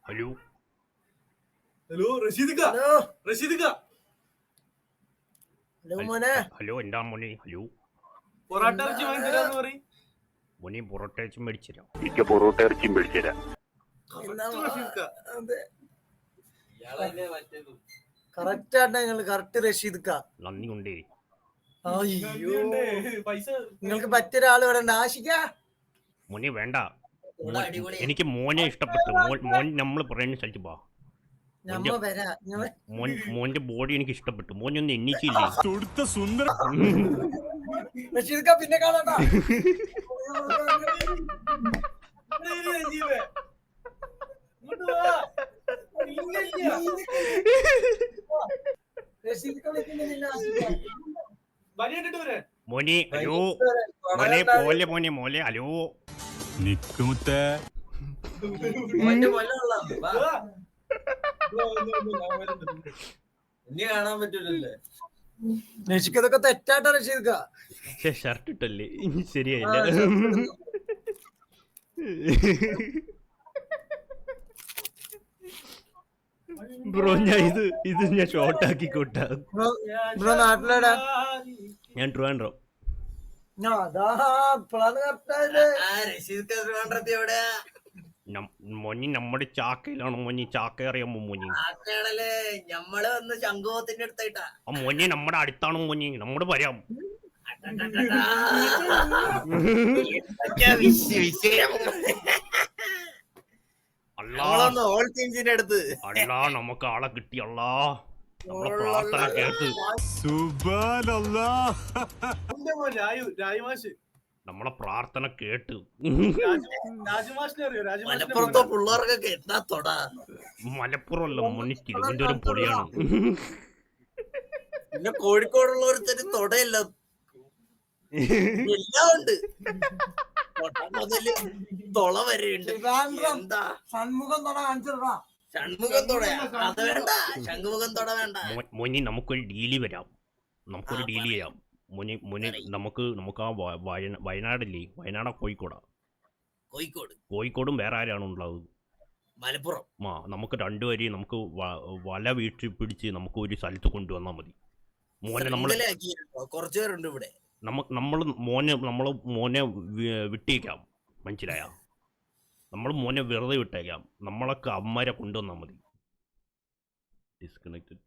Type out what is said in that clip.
Hello hello റഷീദിക്ക. മോനെ hello എന്താ മോനെ? ഹലോ പൊറാട്ട ഇറച്ചി വാങ്ങിത്തരാന്ന് പറയും. മോനെ പൊറോട്ട ഇറച്ചി മേടിച്ചുതരാം. എനിക്ക് പൊറോട്ട ഇറച്ചിയും മേടിച്ചുതരാം. കറക്റ്റ് ആയിട്ട് നിങ്ങൾ കറക്റ്റ് റഷീദ്ക്ക. നന്ദി കൊണ്ടേ. അയ്യോ പൈസ നിങ്ങൾക്ക് പറ്റിയ ഒരാൾ ഇവിടെ ഉണ്ട്. ആശിക്ക മോനെ വേണ്ട. എനിക്ക് മോനെ ഇഷ്ടപ്പെട്ടു. മോൻ നമ്മൾ പറയുന്ന സ്ഥലത്ത് പോ. നമ്മ വരാ. മോന്റെ ബോഡി എനിക്ക് ഇഷ്ടപ്പെട്ടു. മോനെ ഒന്ന് എണ്ണിച്ചില്ലേ? റഷീദ്ക്ക പിന്നെ കാണാ. മോനെ ഹലോ മോനെ പോലെ മോനെ മോലെ ഹലോ നിക്കുമുത്തേ ഇനി കാണാൻ പറ്റൂലല്ലേ? റഷീദ്ക്കൊക്കെ തെറ്റാട്ടാ റഷീദ്ക്ക. ഷർട്ട് ഇട്ടല്ലേ ശരിയായില്ല. ബ്രോ ഞാൻ ഇത് ഞാൻ ഷോർട്ട് ആക്കിക്കോട്ടാ. ബ്രോ നാട്ടിലെടാ? ഞാൻ ട്രിവാൻഡ്രം. മോനി നമ്മുടെ ചാക്കയിലാണ് മോനി. ചാക്ക അറിയാമോ മോനി? ഞമ്മള് വന്ന് ശംഖുവത്തിന്റെ അടുത്തായിട്ടാ. ആ മോനി നമ്മുടെ അടുത്താണ് മോനി. നമ്മോട് വരാം. അല്ലാ നമുക്ക് ആളെ കിട്ടി. അല്ലാ നമ്മളെ പ്രാർത്ഥന കേട്ട്. നമ്മളെ പ്രാർത്ഥന കേട്ട്. പിള്ളേർക്കൊക്കെ എന്താ തൊടാ? മലപ്പുറം അല്ല മോനി, തിരുവനന്തപുരം പൊളിയാണ്. പിന്നെ കോഴിക്കോടുള്ളവർക്ക് തൊടയില്ല, എല്ലാം ഉണ്ട്. തൊള വരെയുണ്ട്. എന്താ ഷൺമുഖം തൊട കാണിച്ചിടാ? ഷൺമുഖം തൊട അത് വേണ്ട, ശംഖുമുഖം തൊട വേണ്ട. മോനി നമുക്കൊരു ഡീല് വരാം. നമുക്കൊരു ഡീല് ചെയ്യാം മോനെ. മോനെ നമുക്ക് ആ വയനാടല്ലേ? വയനാടാ കോഴിക്കോടാ? കോഴിക്കോടും വേറെ ആരാണ് ഉള്ളത്? മലപ്പുറം. നമുക്ക് രണ്ടുപേരെയും നമുക്ക് വല വീട്ടിൽ പിടിച്ച് നമുക്ക് ഒരു സ്ഥലത്ത് കൊണ്ടുവന്നാൽ മതി. മോനെ നമ്മള് കുറച്ചുപേരുണ്ട് ഇവിടെ. നമ്മള് മോനെ വിട്ടേക്കാം. മനസ്സിലായ? നമ്മൾ മോനെ വെറുതെ വിട്ടേക്കാം. നമ്മളൊക്കെ അമ്മരെ കൊണ്ടുവന്നാൽ മതി. ഡിസ്കണക്റ്റഡ്.